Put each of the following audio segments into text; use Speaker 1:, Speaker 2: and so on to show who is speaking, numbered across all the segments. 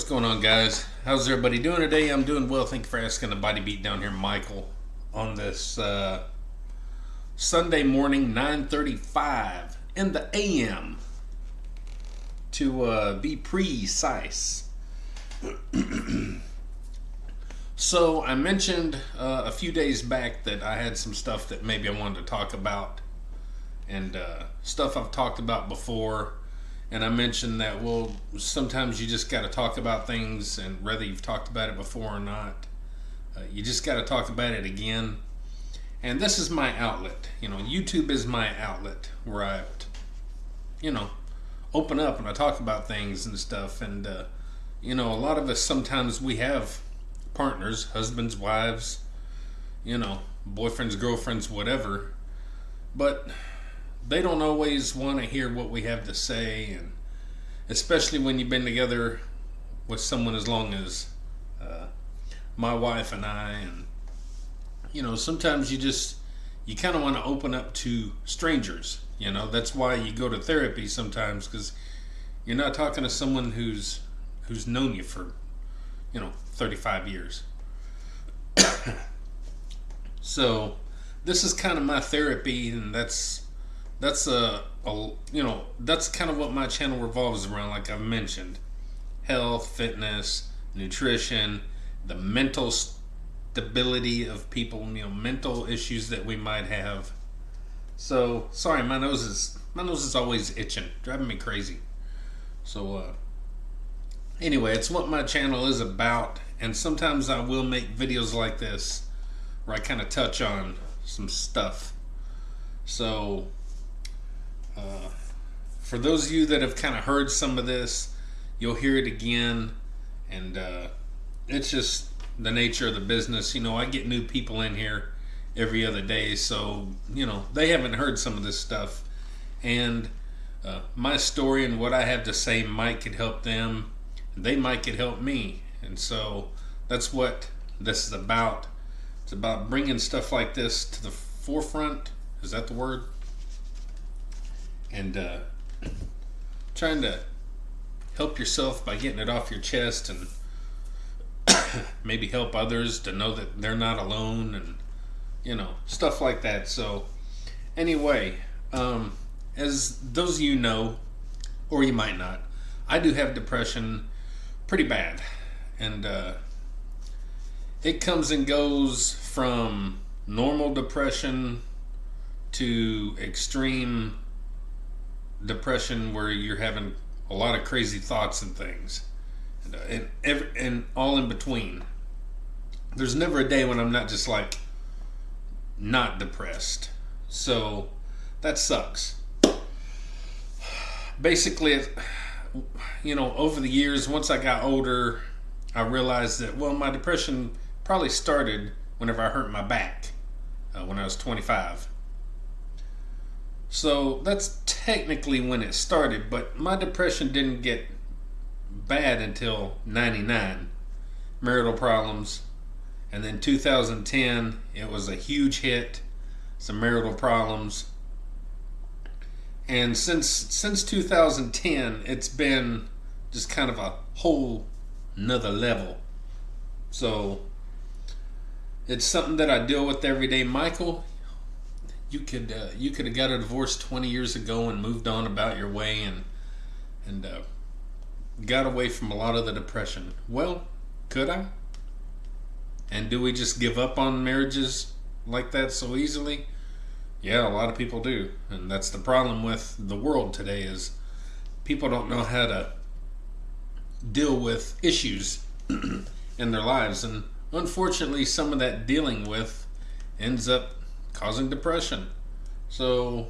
Speaker 1: going on, guys? How's everybody doing today? I'm doing well. Thank you for asking. The body beat down here, Michael, on this Sunday morning, 9:35 in the AM, to be precise. So I mentioned a few days back that I had some stuff that maybe I wanted to talk about, and stuff I've talked about before. And I mentioned that, well, sometimes you just got to talk about things, and whether you've talked about it before or not, you just got to talk about it again. And this is my outlet. YouTube is my outlet where I open up and I talk about things and stuff. And, a lot of us sometimes we have partners, husbands, wives, boyfriends, girlfriends, whatever. But they don't always want to hear what we have to say, and especially when you've been together with someone as long as my wife and I. And sometimes you kind of want to open up to strangers. That's why you go to therapy sometimes, because you're not talking to someone who's known you for 35 years. So this is kind of my therapy, and that's that's kind of what my channel revolves around. Like I've mentioned, health, fitness, nutrition, the mental stability of people, mental issues that we might have. So sorry, my nose is always itching, driving me crazy. So anyway, it's what my channel is about, and sometimes I will make videos like this where I kind of touch on some stuff. So for those of you that have kind of heard some of this, you'll hear it again, and it's just the nature of the business. I get new people in here every other day, so they haven't heard some of this stuff, and my story and what I have to say might could help them, they might could help me. And so that's what this is about. It's about bringing stuff like this to the forefront. Is that the word? And trying to help yourself by getting it off your chest, and maybe help others to know that they're not alone, and stuff like that. So anyway, as those of you know, or you might not, I do have depression pretty bad, and it comes and goes from normal depression to extreme depression where you're having a lot of crazy thoughts and things, and all in between. There's never a day when I'm not just like not depressed. So that sucks. Basically, over the years, once I got older, I realized that, well, my depression probably started whenever I hurt my back when I was 25. So that's technically when it started, but my depression didn't get bad until 99. Marital problems. And then 2010, it was a huge hit. Some marital problems. And since 2010, it's been just kind of a whole nother level. So it's something that I deal with every day. Michael, you could have got a divorce 20 years ago and moved on about your way, and got away from a lot of the depression. Well, could I? And do we just give up on marriages like that so easily? Yeah, a lot of people do. And that's the problem with the world today, is people don't know how to deal with issues in their lives. And unfortunately, some of that dealing with ends up causing depression. So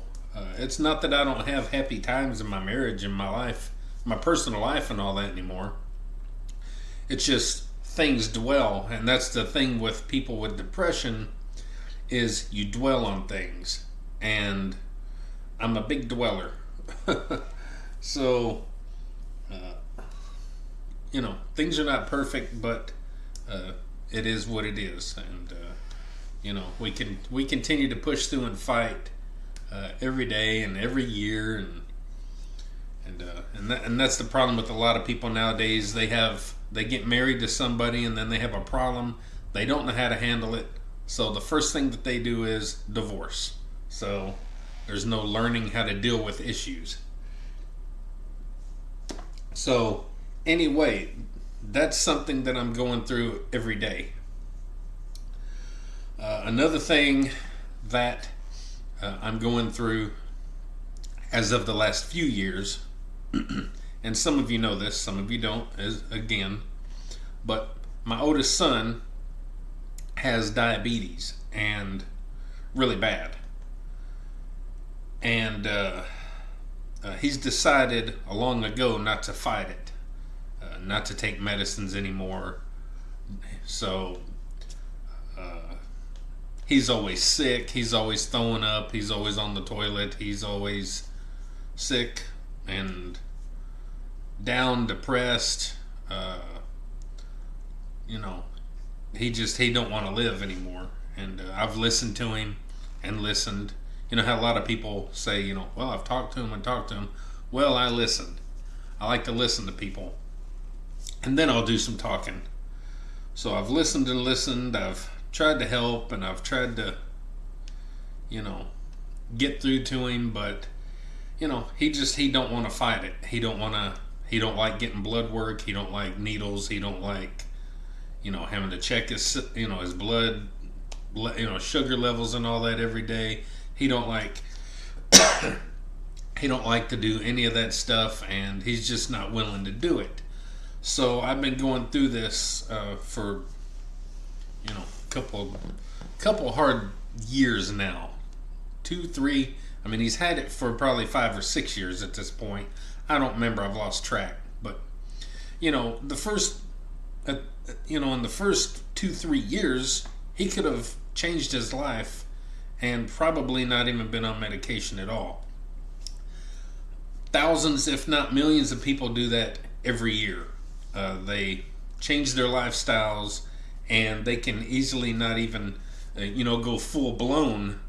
Speaker 1: it's not that I don't have happy times in my marriage and my life, my personal life and all that anymore. It's just things dwell, and that's the thing with people with depression, is you dwell on things, and I'm a big dweller. So things are not perfect, but it is what it is. And we continue to push through and fight every day and every year, And that's the problem with a lot of people nowadays. They get married to somebody and then they have a problem. They don't know how to handle it. So the first thing that they do is divorce. So there's no learning how to deal with issues. So anyway, that's something that I'm going through every day. Another thing that I'm going through as of the last few years, and some of you know this, some of you don't, is again, but my oldest son has diabetes, and really bad. And he's decided long ago not to fight it, not to take medicines anymore. So he's always sick, he's always throwing up, he's always on the toilet, he's always sick and down, depressed. You know, he don't want to live anymore. And I've listened to him and listened. You know how a lot of people say, you know, well, I've talked to him and talked to him. Well, I listened. I like to listen to people, and then I'll do some talking. So I've listened and listened. I've tried to help, and I've tried to, you know, get through to him, but you know, he don't want to fight it. He don't like getting blood work. He don't like needles. He don't like, you know, having to check his, you know, his blood, you know, sugar levels and all that every day. He don't like to do any of that stuff, and he's just not willing to do it. So I've been going through this for, you know, couple hard years now. 2, 3. I mean, he's had it for probably 5 or 6 years at this point. I don't remember. I've lost track. But you know, in the first 2, 3 years, he could have changed his life and probably not even been on medication at all. Thousands, if not millions, of people do that every year. They change their lifestyles, and they can easily not even, go full-blown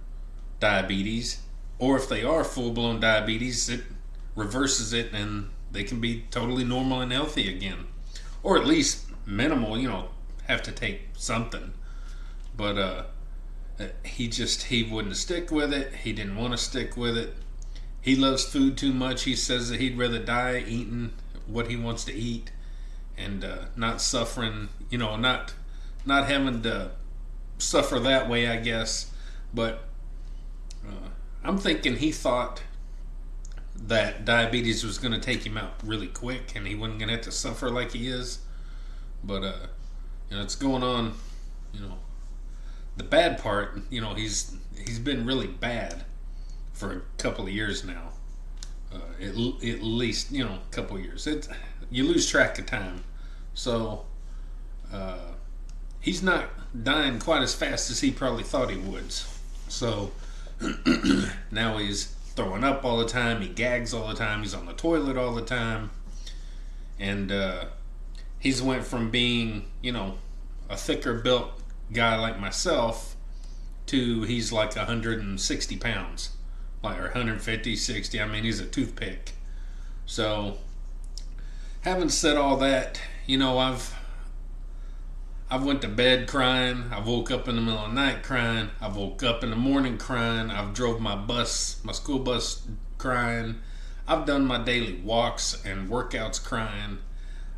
Speaker 1: diabetes. Or if they are full-blown diabetes, it reverses it, and they can be totally normal and healthy again. Or at least minimal, have to take something. But he wouldn't stick with it. He didn't want to stick with it. He loves food too much. He says that he'd rather die eating what he wants to eat, and not suffering, not having to suffer that way, I guess. But I'm thinking he thought that diabetes was going to take him out really quick, and he wasn't going to have to suffer like he is. But it's going on. The bad part, he's been really bad for a couple of years now. At least, a couple of years. You lose track of time. So he's not dying quite as fast as he probably thought he would. So now he's throwing up all the time. He gags all the time. He's on the toilet all the time. And he's went from being, a thicker built guy like myself to he's like 160 pounds, or 150, 60. I mean, he's a toothpick. So having said all that, I've went to bed crying. I woke up in the middle of the night crying. I woke up in the morning crying. I've drove my school bus crying. I've done my daily walks and workouts crying.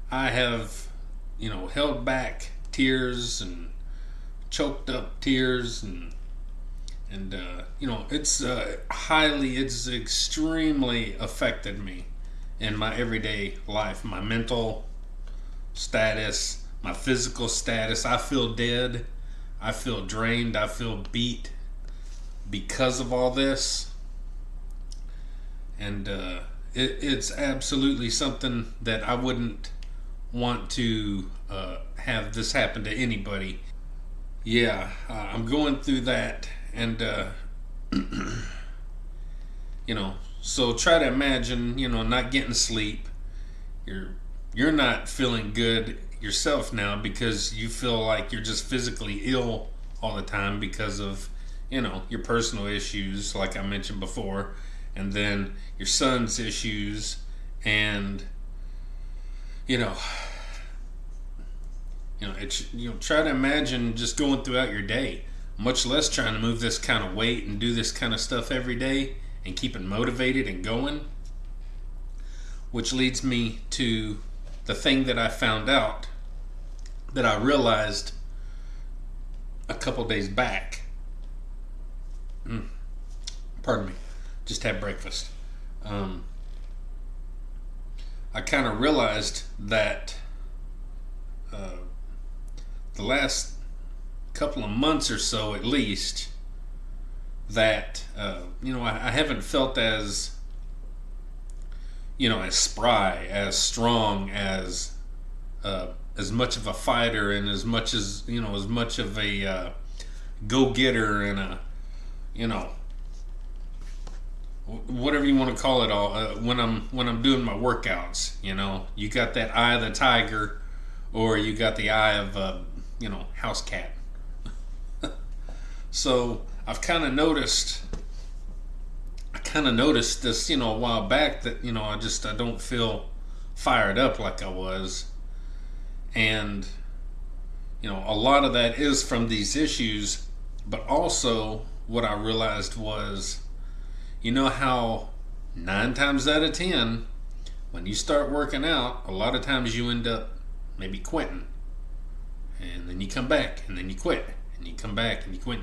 Speaker 1: I have, held back tears and choked up tears, and it's extremely affected me in my everyday life, my mental status, my physical status. I feel dead. I feel drained. I feel beat because of all this. And it's absolutely something that I wouldn't want to have this happen to anybody. Yeah, I'm going through that. And, so try to imagine, not getting sleep. You're not feeling good yourself now because you feel like you're just physically ill all the time because of, your personal issues, like I mentioned before, and then your son's issues, And you know, it's try to imagine just going throughout your day, much less trying to move this kind of weight and do this kind of stuff every day and keeping motivated and going. Which leads me to the thing that I found out that I realized a couple days back. Pardon me. Just had breakfast. I kind of realized that the last couple of months or so, at least, that I haven't felt as as spry, as strong, as much of a fighter, and as much of a go-getter, and a whatever you want to call it all. When I'm doing my workouts, you got that eye of the tiger, or you got the eye of house cat. So I've kind of noticed this, a while back, that I don't feel fired up like I was, and a lot of that is from these issues, but also what I realized was, how 9 times out of 10, when you start working out, a lot of times you end up maybe quitting, and then you come back, and then you quit, and you come back, and you quit.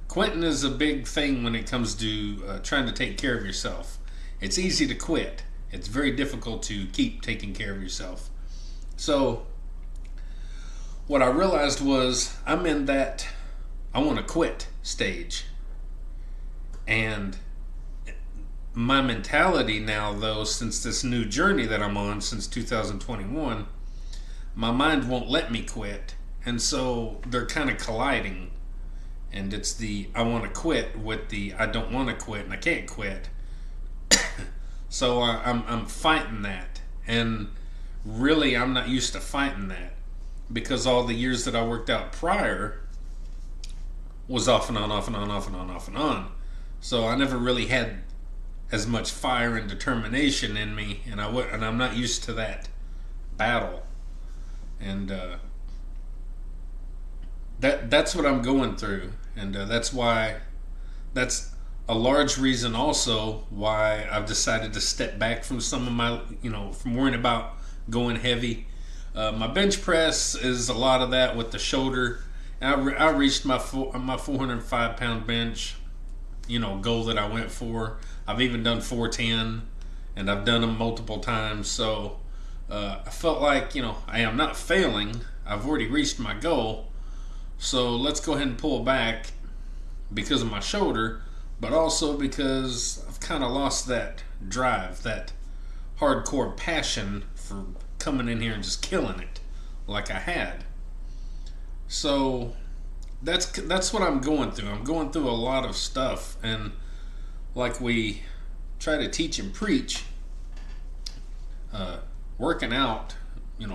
Speaker 1: Quitting is a big thing when it comes to trying to take care of yourself. It's easy to quit. It's very difficult to keep taking care of yourself. So what I realized was I'm in that I want to quit stage. And my mentality now, though, since this new journey that I'm on since 2021, my mind won't let me quit. And so they're kind of colliding. And it's the I want to quit with the I don't want to quit and I can't quit. So I'm fighting that. And really, I'm not used to fighting that, because all the years that I worked out prior was off and on, off and on, off and on, off and on. So I never really had as much fire and determination in me, and I'm not used to that battle. And that's what I'm going through, and that's a large reason also why I've decided to step back from some of my, from worrying about going heavy. My bench press is a lot of that with the shoulder. I reached my 405 pound bench, goal that I went for. I've even done 410, and I've done them multiple times. So I felt like, I am not failing. I've already reached my goal. So let's go ahead and pull back because of my shoulder, but also because I've kind of lost that drive, that hardcore passion for coming in here and just killing it like I had. So that's what I'm going through. I'm going through a lot of stuff, and like we try to teach and preach, working out,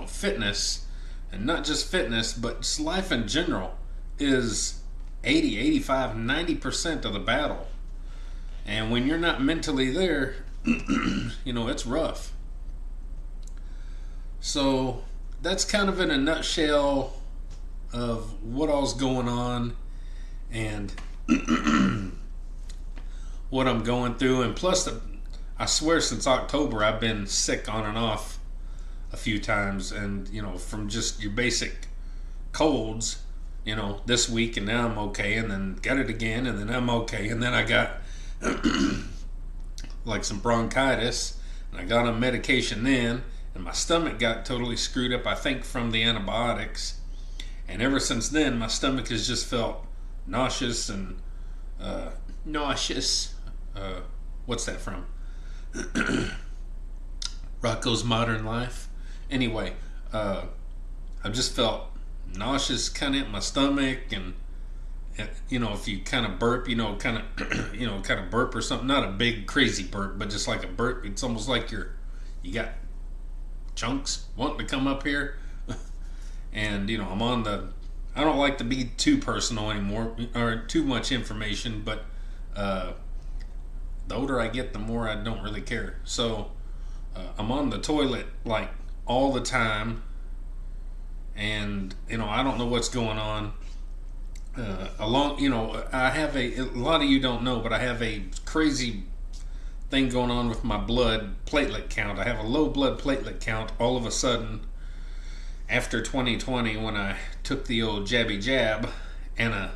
Speaker 1: fitness, and not just fitness, but just life in general, is 80, 85, 90% of the battle. And when you're not mentally there, it's rough. So that's kind of in a nutshell of what all's going on, and what I'm going through. And plus, I swear since October I've been sick on and off a few times, and from just your basic colds, this week, and now I'm okay, and then got it again, and then I'm okay, and then I got like some bronchitis, and I got on medication then, and my stomach got totally screwed up, I think from the antibiotics. And ever since then, my stomach has just felt nauseous and what's that from? Rocco's Modern Life. Anyway, I've just felt nauseous kind of in my stomach, and if you kind of burp, kind of burp or something, not a big crazy burp, but just like a burp, it's almost like you got chunks wanting to come up here. And I don't like to be too personal anymore, or too much information, but the older I get, the more I don't really care. So I'm on the toilet like all the time, and I don't know what's going on. I have a lot of you don't know, but I have a crazy thing going on with my blood platelet count. I have a low blood platelet count all of a sudden after 2020 when I took the old jabby jab and a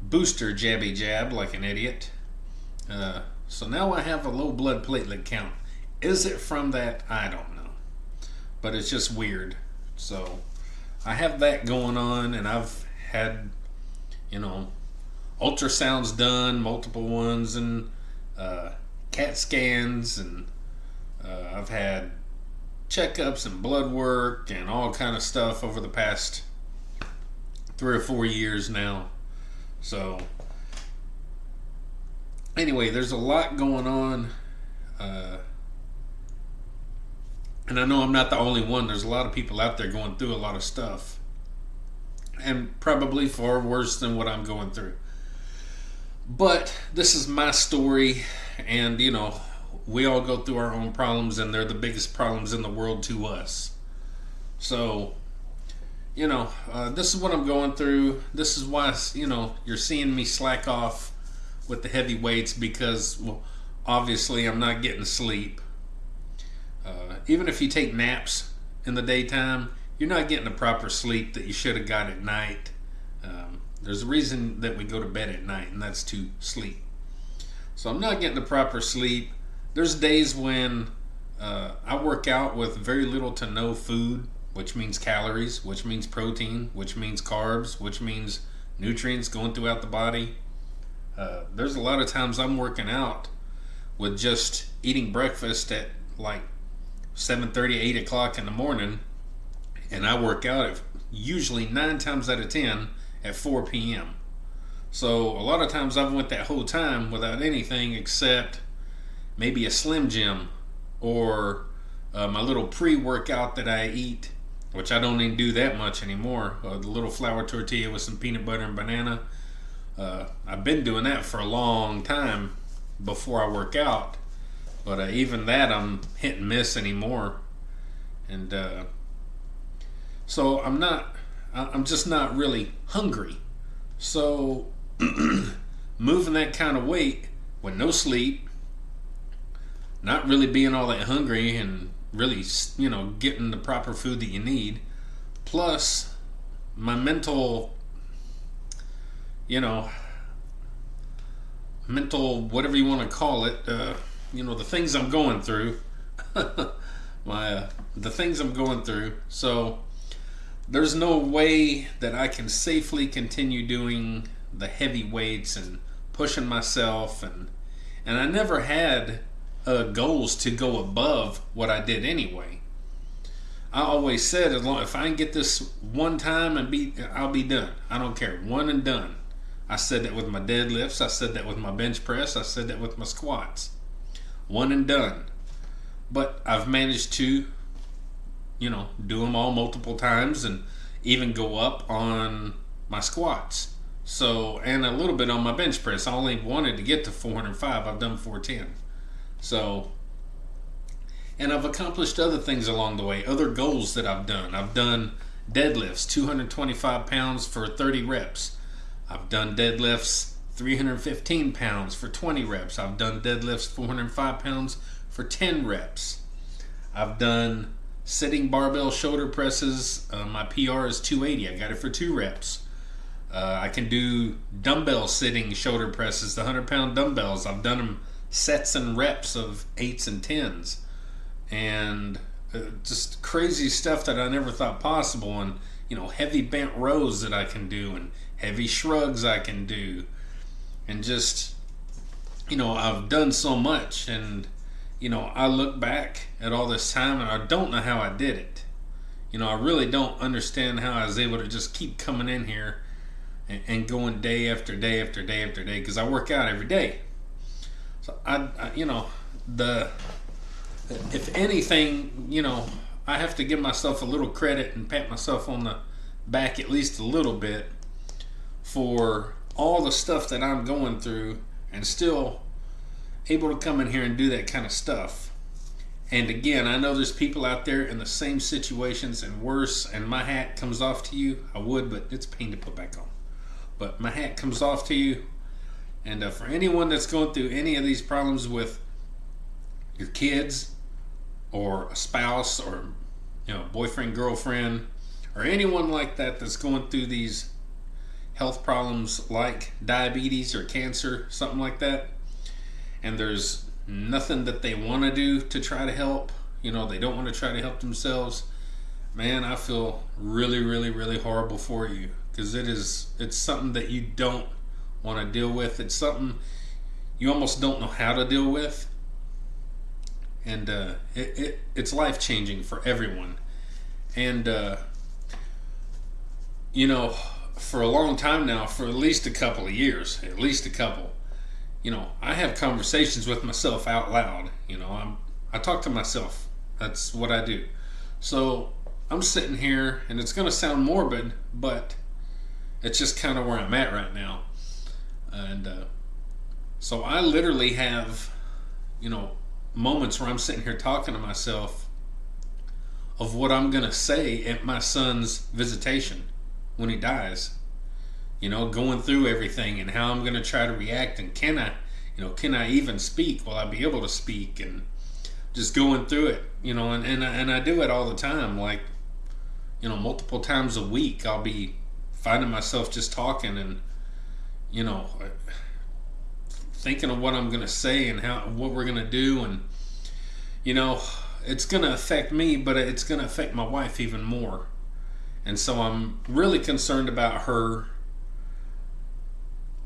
Speaker 1: booster jabby jab like an idiot. So now I have a low blood platelet count. Is it from that? I don't know. But it's just weird. So I have that going on, and I've had, ultrasounds done, multiple ones, and CAT scans, and I've had checkups and blood work and all kind of stuff over the past 3 or 4 years now. So anyway, there's a lot going on, and I know I'm not the only one. There's a lot of people out there going through a lot of stuff, and probably far worse than what I'm going through. But this is my story, and we all go through our own problems, and they're the biggest problems in the world to us. So this is what I'm going through. This is why you're seeing me slack off with the heavy weights, because obviously I'm not getting sleep. Even if you take naps in the daytime, you're not getting the proper sleep that you should have got at night. There's a reason that we go to bed at night, and that's to sleep. So I'm not getting the proper sleep. There's days when I work out with very little to no food, which means calories, which means protein, which means carbs, which means nutrients going throughout the body. There's a lot of times I'm working out with just eating breakfast at like 7:30, 8 o'clock in the morning, and I work out at usually 9 times out of 10 at 4 p.m. So a lot of times I've went that whole time without anything except maybe a Slim Jim or my little pre-workout that I eat, which I don't even do that much anymore. The little flour tortilla with some peanut butter and banana. I've been doing that for a long time before I work out, but even that I'm hit and miss anymore. And so I'm just not really hungry. So moving that kind of weight with no sleep, not really being all that hungry, and really getting the proper food that you need, plus my mental whatever you want to call it, the things I'm going through, the things I'm going through. So there's no way that I can safely continue doing the heavy weights and pushing myself, and I never had goals to go above what I did anyway. I always said, if I can get this one time I'll be done. I don't care, one and done. I said that with my deadlifts. I said that with my bench press. I said that with my squats. One and done. But I've managed to, do them all multiple times, and even go up on my squats. So, and a little bit on my bench press. I only wanted to get to 405. I've done 410. So, and I've accomplished other things along the way, other goals that I've done. I've done deadlifts, 225 pounds for 30 reps. I've done deadlifts 315 pounds for 20 reps. I've done deadlifts 405 pounds for 10 reps. I've done sitting barbell shoulder presses. My PR is 280. I got it for 2 reps. I can do dumbbell sitting shoulder presses, the 100-pound dumbbells. I've done them sets and reps of 8s and 10s. And just crazy stuff that I never thought possible. And, heavy bent rows that I can do, and heavy shrugs I can do. And just, I've done so much. And, I look back at all this time, and I don't know how I did it. I really don't understand how I was able to just keep coming in here and going day after day after day after day, because I work out every day. So if anything, I have to give myself a little credit and pat myself on the back at least a little bit for all the stuff that I'm going through, and still able to come in here and do that kind of stuff. And again, I know there's people out there in the same situations and worse, and my hat comes off to you. I would, but it's a pain to put back on. But my hat comes off to you. And for anyone that's going through any of these problems with your kids or a spouse or boyfriend, girlfriend, or anyone like that that's going through these health problems like diabetes or cancer, something like that, and there's nothing that they want to do to try to help, they don't want to try to help themselves, man, I feel really, really, really horrible for you, because it's something that you don't want to deal with. It's something you almost don't know how to deal with, and it's life changing for everyone. And for a long time now, for at least a couple of years, I have conversations with myself out loud. I talk to myself. That's what I do. So I'm sitting here, and it's going to sound morbid, but it's just kind of where I'm at right now. And so I literally have, moments where I'm sitting here talking to myself of what I'm going to say at my son's visitation when he dies. Going through everything and how I'm going to try to react, and can I even speak? Will I be able to speak? And just going through it, and I do it all the time, like, multiple times a week. I'll be finding myself just talking and, thinking of what I'm going to say and what we're going to do. And, it's going to affect me, but it's going to affect my wife even more. And so I'm really concerned about her,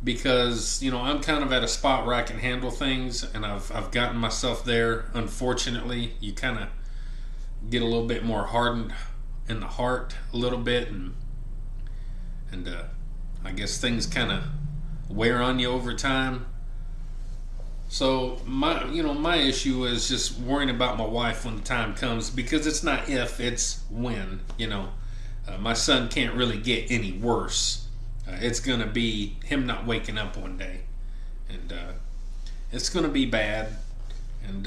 Speaker 1: because I'm kind of at a spot where I can handle things, and I've gotten myself there. Unfortunately, you kind of get a little bit more hardened in the heart a little bit, and I guess things kind of wear on you over time. So my issue is just worrying about my wife when the time comes, because it's not if, it's when. My son can't really get any worse. It's going to be him not waking up one day, and it's going to be bad. And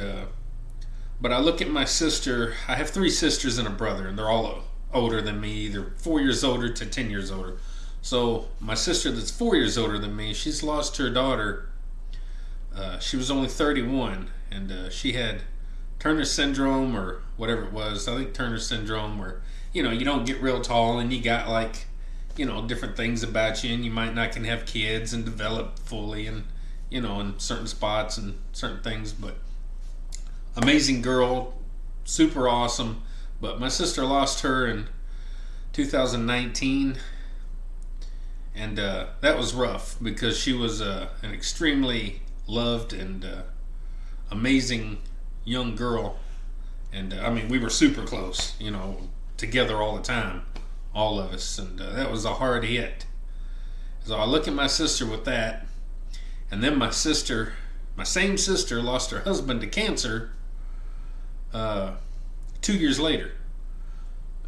Speaker 1: but I look at my sister. I have 3 sisters and a brother, and they're all older than me, either 4 years older to 10 years older. So my sister that's 4 years older than me, she's lost her daughter. She was only 31, and she had Turner syndrome, or whatever it was. I think Turner syndrome, where you don't get real tall, and you got like different things about you, and you might not can have kids and develop fully, and in certain spots and certain things. But amazing girl, super awesome. But my sister lost her in 2019, and that was rough, because she was an extremely loved and amazing young girl. And we were super close, together all the time, all of us, and that was a hard hit. So I look at my sister with that, and then my same sister, lost her husband to cancer 2 years later.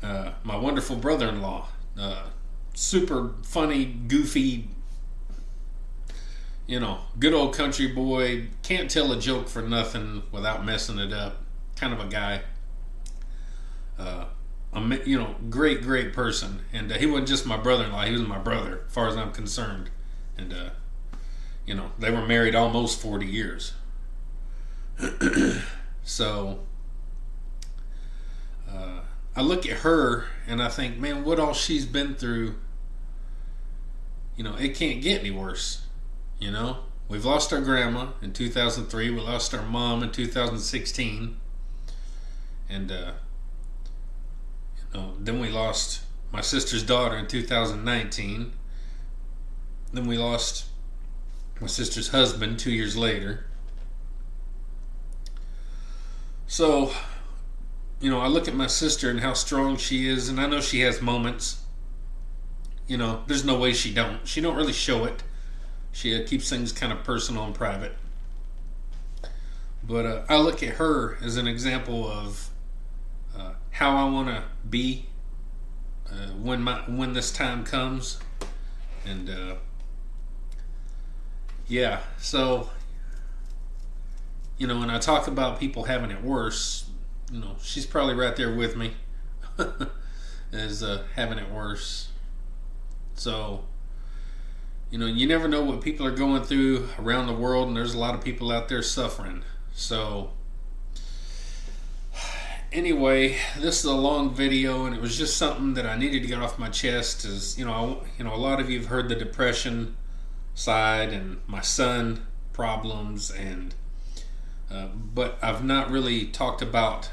Speaker 1: My wonderful brother-in-law, super funny, goofy, good old country boy, can't tell a joke for nothing without messing it up, kind of a guy. Great person. And he wasn't just my brother-in-law, he was my brother, as far as I'm concerned. And they were married almost 40 years. So I look at her and I think, man, what all she's been through, it can't get any worse. We've lost our grandma in 2003, we lost our mom in 2016, and then we lost my sister's daughter in 2019. Then we lost my sister's husband 2 years later. So, I look at my sister and how strong she is, and I know she has moments. There's no way she don't really show it. She keeps things kind of personal and private. But I look at her as an example of how I want to be when this time comes. And so when I talk about people having it worse, she's probably right there with me, as having it worse. So, you never know what people are going through around the world, and there's a lot of people out there suffering. So, anyway, this is a long video, and it was just something that I needed to get off my chest. As a lot of you have heard the depression side and my son problems, and but I've not really talked about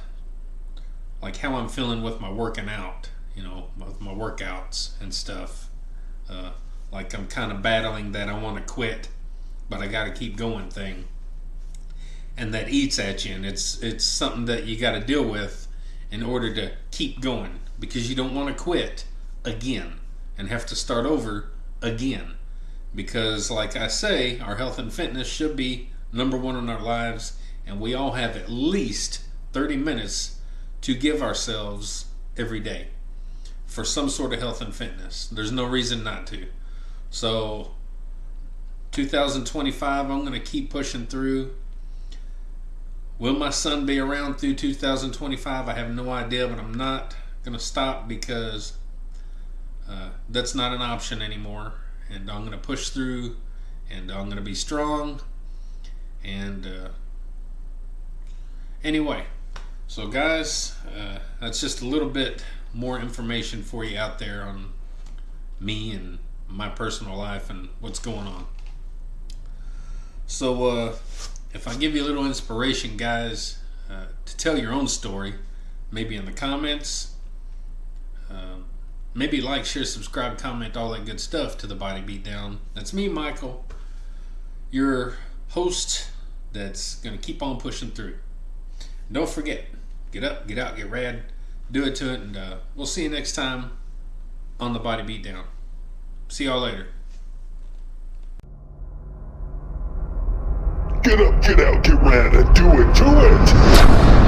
Speaker 1: like how I'm feeling with my working out, with my workouts and stuff. Like I'm kind of battling that I want to quit, but I got to keep going thing, and that eats at you, and it's something that you got to deal with in order to keep going, because you don't want to quit again and have to start over again, because like I say, our health and fitness should be number one in our lives, and we all have at least 30 minutes to give ourselves every day for some sort of health and fitness. There's no reason not to. So 2025, I'm going to keep pushing through. Will my son be around through 2025? I have no idea, but I'm not going to stop, because that's not an option anymore. And I'm going to push through, and I'm going to be strong. And anyway, so guys, that's just a little bit more information for you out there on me and my personal life and what's going on. So if I give you a little inspiration, guys, to tell your own story, maybe in the comments, maybe like, share, subscribe, comment, all that good stuff to the Body Beatdown. That's me, Michael, your host that's going to keep on pushing through. Don't forget, get up, get out, get rad, do it to it, and we'll see you next time on the Body Beatdown. See y'all later.
Speaker 2: Get up, get out, get rad, and do it to it!